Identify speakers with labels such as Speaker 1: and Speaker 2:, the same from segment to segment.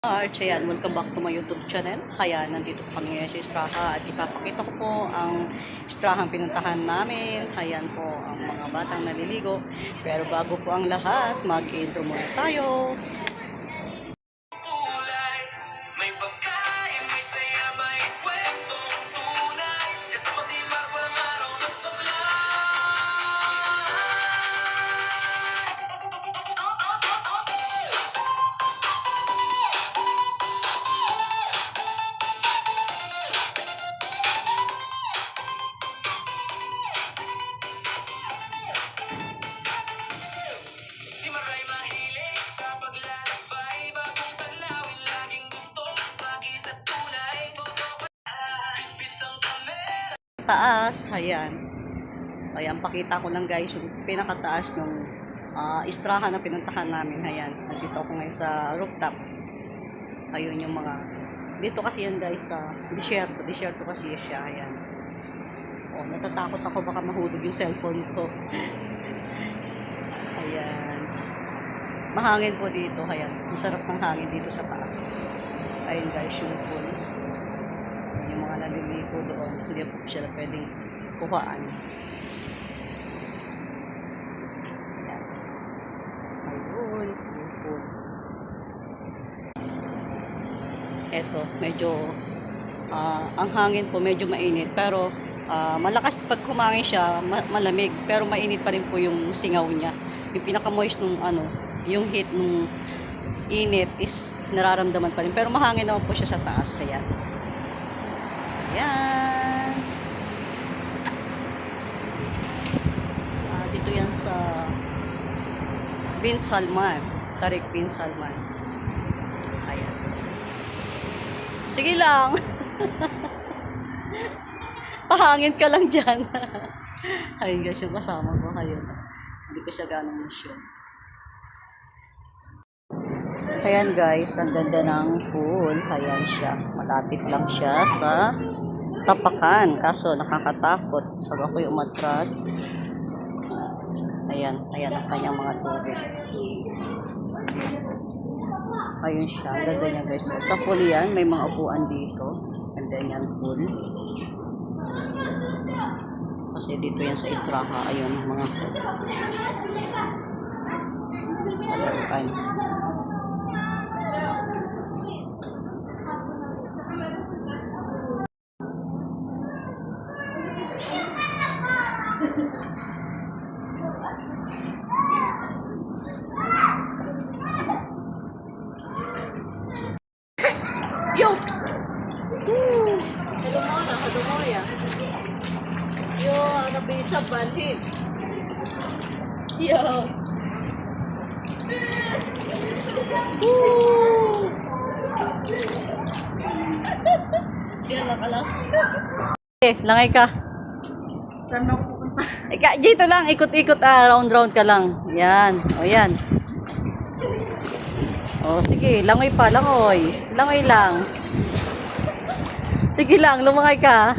Speaker 1: Ayan, welcome back to my YouTube channel. Ayan, nandito po kami ngayon sa Estraha at ipapakita ko po ang Estrahang pinuntahan namin. Ayan po ang mga batang naliligo. Pero bago po ang lahat, mag-intro muna tayo. Taas, ayan. Ayan, pakita ko lang guys yung pinakataas ng Estraha na pinuntahan namin. Ayan, nandito ako ngayon sa rooftop. Ayun yung mga, dito kasi yan guys sa desierto kasi siya. Ayan. Oh, natatakot ako baka mahulog yung cellphone ko. Ayan. Mahangin po dito, ayan. Ang sarap ng hangin dito sa taas. Ayun guys, yung pool. Yung mga naliligo doon, hindi po sila pwedeng kuhaan. Ayan. Ayun, yung pool. Eto, medyo, ang hangin po medyo mainit, pero malakas pag kumangin siya, malamig, pero mainit pa rin po yung singaw niya. Yung pinaka-moist nung yung heat nung init is nararamdaman pa rin. Pero mahangin naman po siya sa taas. Ayan. Ayan. Dito yan sa Bin Salman. Tariq Bin Salman. Ayan. Sige lang. Pahangin ka lang dyan. Ayun guys, yung kasama ko. Ayun. Hindi ko siya ganong masyon. Ayan guys, ang ganda ng pool. Ayan siya. Malapit lang siya sa tapakan. Kaso nakakatakot. Pag ako'y umatras. Ayan. Ayan ang kanyang mga tubig. Ayun siya. Ang ganda niya guys. Sa pool yan, may mga upuan dito. Ganda niyan pool. Kasi dito yan sa Estraha. Ayun ang mga palaruan. Yo! Hello mo ya. Yo, ano bisa balhin? Yo! Yan nakalas. Langay ka. Saan ako pupunta? Dito lang, ikot-ikot round-round ka lang. Yan. O yan. O sige, langoy pa, langoy. Langoy lang. Sige lang, lumangay ka.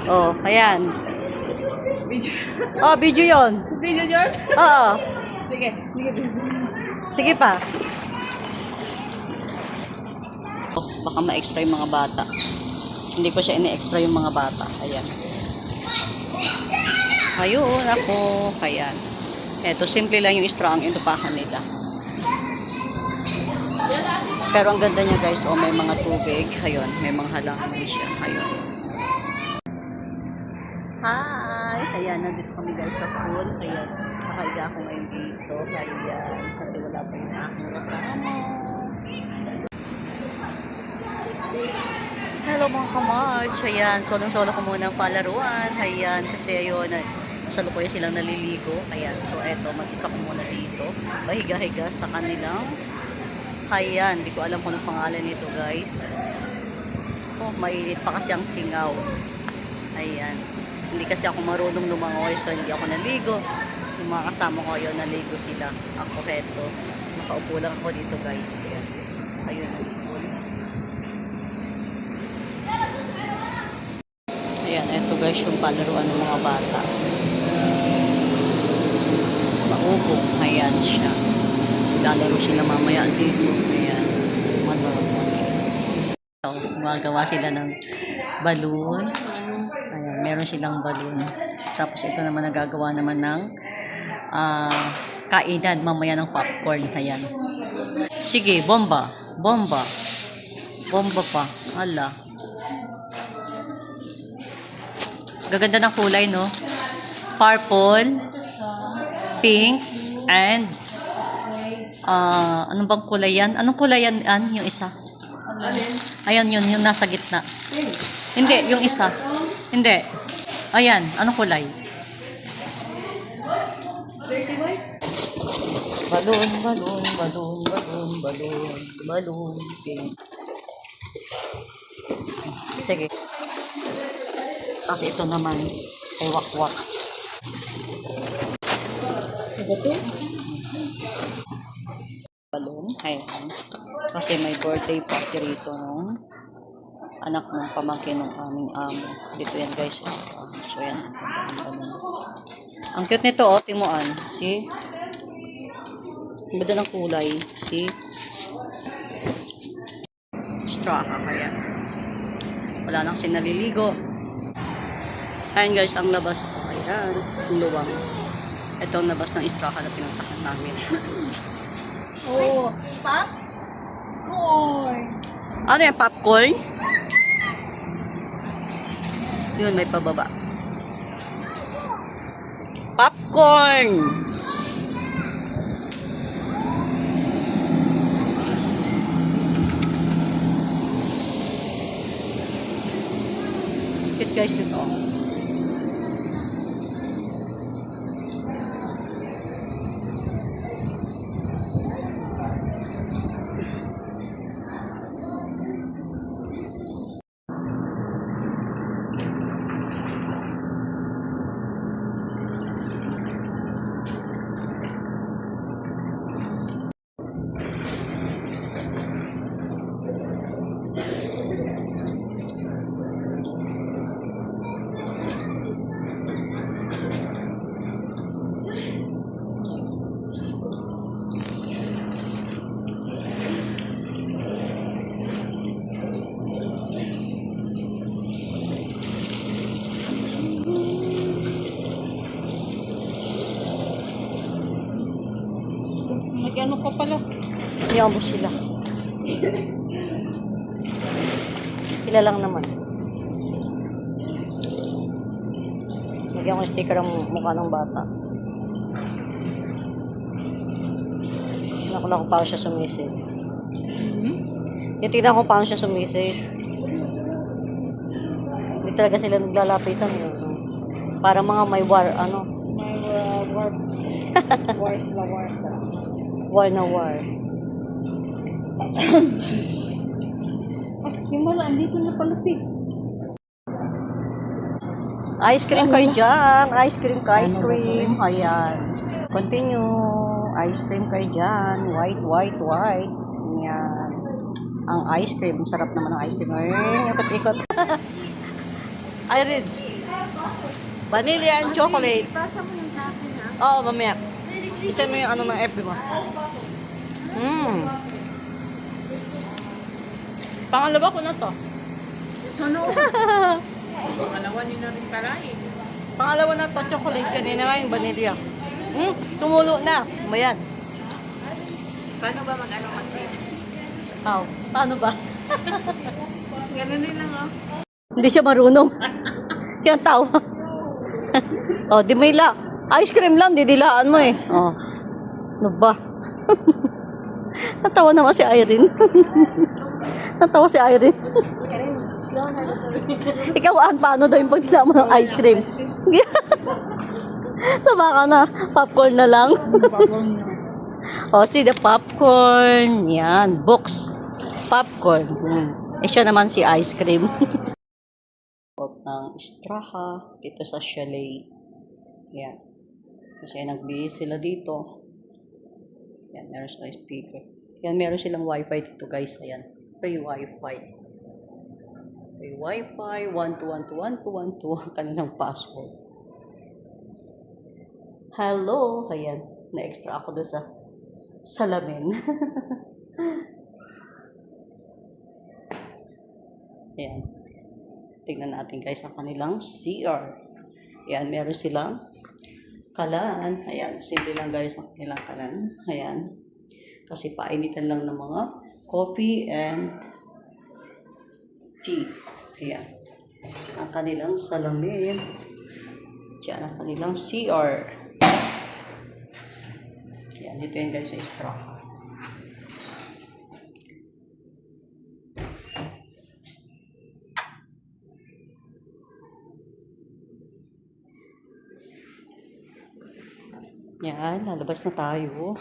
Speaker 1: O, ayan.
Speaker 2: Video.
Speaker 1: Oh, video yon.
Speaker 2: Video yun?
Speaker 1: Oo.
Speaker 2: Sige.
Speaker 1: Sige pa. Baka ma-extra yung mga bata. Hindi ko siya ini-extra yung mga bata. Ayan. Ayun ako. Ayan. Eto, simple lang yung Estraha ang intupakan nila. Pero ang ganda niya guys. Oh, may mga tubig. Ayun. May mga halaman siya. Ayun. Hi! Ayan, nandito kami guys sa pool. Ayan. Nakaiga ako ngayon dito. Ayan. Kasi wala pa yung aking kasama. Hello mga kamarch. Ayan. Solo-solo ko muna ang palaruan. Ayan. Kasi ayun. Sa lukuya silang naliligo. Ayan. So eto. Mag-isa ko muna dito. Pahiga-higa sa kanilang. Ayan. Hindi ko alam kung anong pangalan nito guys. Oh, mainit pa kasi ang singaw. Ayan. Hindi kasi ako marunong lumangoy, so hindi ako naligo. Yung mga kasama ko yun, naligo sila. Ako heto. Nakaupo lang ako dito guys. Ayan. Ayun. Ayan, eto guys yung palaruan ng mga bata. Maubong. Ayan siya. maglalaro sila mamaya dito. Ayan. Gumagawa sila ng balloon. Ayan, meron silang balloon. Tapos ito naman nagagawa naman ng kainan mamaya ng popcorn. Ayan. Sige, bomba. Bomba. Bomba pa. Ala. Gaganda ng kulay, no? Purple, pink, and anong bang kulay yan? Anong kulay yan, Ann? Yung isa? Ayan, yun, yung nasa gitna. Hindi, yung isa. Hindi. Ayan, anong kulay? Balloon, balloon, balloon, balloon, balloon, balloon, pink. Sige. Kasi ito naman ay wakwak. Ito? Balloon. Ayan. Kasi may birthday party rito nung anak ng pamangkin ng aming amo. Dito yan guys. So yan. Ang cute nito oh. Timuan. See? Ang ganda ng kulay. See? Straw. Kaya. Wala nang sinaliligo. Ayan guys, ang labas ko. Ayan. Ang luwang. Ito ang labas ng Istraka na pinuntahan namin.
Speaker 2: Oh, popcorn.
Speaker 1: Ano yan? Popcorn? Yun, may pababa. Popcorn! Cute guys dito.
Speaker 2: Nag-ano ka pala?
Speaker 1: Hayaan mo sila. Sila lang naman. Lagyan ko yung sticker ang mukha ng bata. Nakula ko paano siya sumisid. Titignan ko paano siya sumisid. Hindi talaga sila naglalapitan. Para mga may war, ano?
Speaker 2: May war. Wars la wars.
Speaker 1: War na war.
Speaker 2: Yung mala, andito na pala si.
Speaker 1: Ice cream kayo dyan. Ice cream ka, ice cream. Ayan. Continue. Ice cream kayo dyan. White, white, white. Ayan. Ang ice cream. Sarap naman ang ice cream. Ayun, ikot-ikot. Irene. Vanilla and chocolate.
Speaker 2: Ipasa mo yung sa akin ha.
Speaker 1: Oo, mamaya. Isa mo yung ano ng FB mo. Pangalawa ko na to.
Speaker 2: Sunod. Pangalawa niyo na rin pala eh.
Speaker 1: Pangalawa na to, chocolate. Kanina nga yung vanilla. Tumulo na. Mayan.
Speaker 2: Paano ba mag-ano mag-taste?
Speaker 1: How? Paano ba?
Speaker 2: Ganun din lang oh.
Speaker 1: Hindi siya marunong. Kaya tawa. Oh, di may la. Ice cream lang, didilaan mo eh. Oh. Ano ba? Natawa naman si Irene. Natawa si Irene. Ikaw, Ann, paano daw yung pagdila mo ng ice cream? Tama ka na. Popcorn na lang. Oh, see the popcorn. Yan. Books. Popcorn. Eh, siya naman si ice cream. Ng Istraka dito sa chalet. Yan. Kasi nagbihis sila dito. Yan, meron silang speaker. Yan, meron silang wifi dito guys. Ayan. Free wifi. Free wifi. 1212121 kanilang password. Hello. Ayan. Na-extra ako doon sa salamin. Ayan. Tingnan natin guys ang kanilang CR. Ayan, meron silang kalan. Ayan, simple lang guys ang kanilang kalan. Ayan. Kasi painitan lang ng mga coffee and tea. Ayan. Ang kanilang salamin. Diyan ang kanilang CR. Ayan, dito yan guys sa straw. Yan, lalabas na tayo.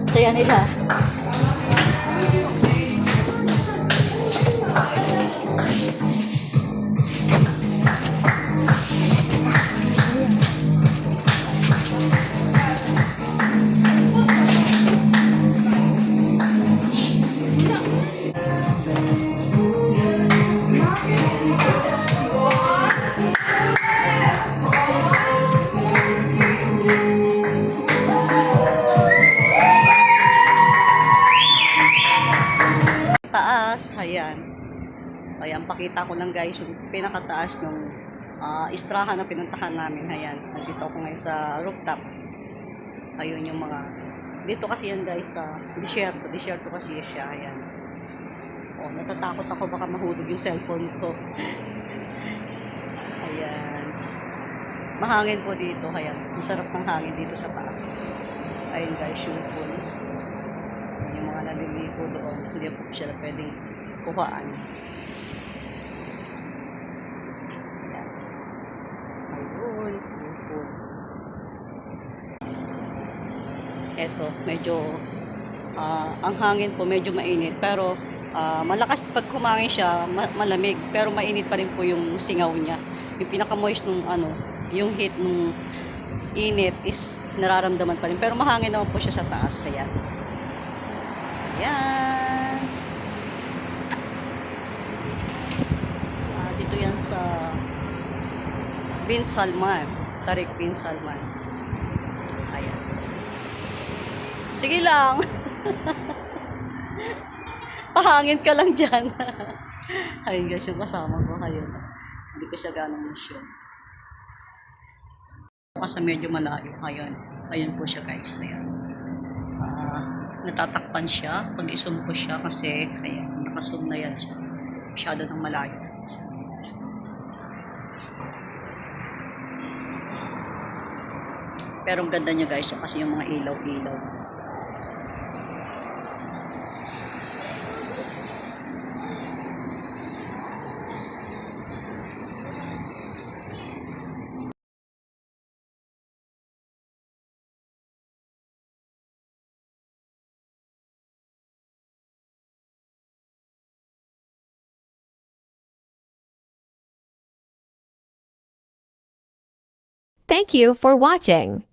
Speaker 1: Saya nila. Taas, ayan. Ayan, pakita ko lang guys yung pinakataas ng istrahan na pinuntahan namin. Ayan, nandito ako ngayon sa rooftop. Ayun yung mga, dito kasi yan guys sa desierto kasi siya. Ayan. Oh, natatakot ako baka mahulog yung cellphone ko. Ayan. Mahangin po dito, ayan. Ang sarap ng hangin dito sa taas. Ayun guys, yung pool. Yung mga naliligo doon, hindi po sila pwedeng kuhaan. Ayan. Ayun, yung pool. Eto, medyo ang hangin po medyo mainit, pero malakas pag humangin siya, malamig, pero mainit pa rin po yung singaw niya. Yung pinaka-moist nung yung heat nung init is nararamdaman pa rin, pero mahangin naman po siya sa taas. Ayan. Ayan. Dito yan sa Bin Salman. Tarik Bin Salman. Ayan. Sige lang. Pahangin ka lang dyan. Ayun guys, yung kasama ko. Ayun. Hindi ko siya ganang sure. Kasi medyo malayo. Ayun. Ayun po siya guys. Ayun. Natatakpan siya. Pag isum ko siya kasi ayun, nakasum na yan siya. Masyado ng malayo. Pero ang ganda niya guys kasi yung mga ilaw-ilaw.
Speaker 3: Thank you for watching.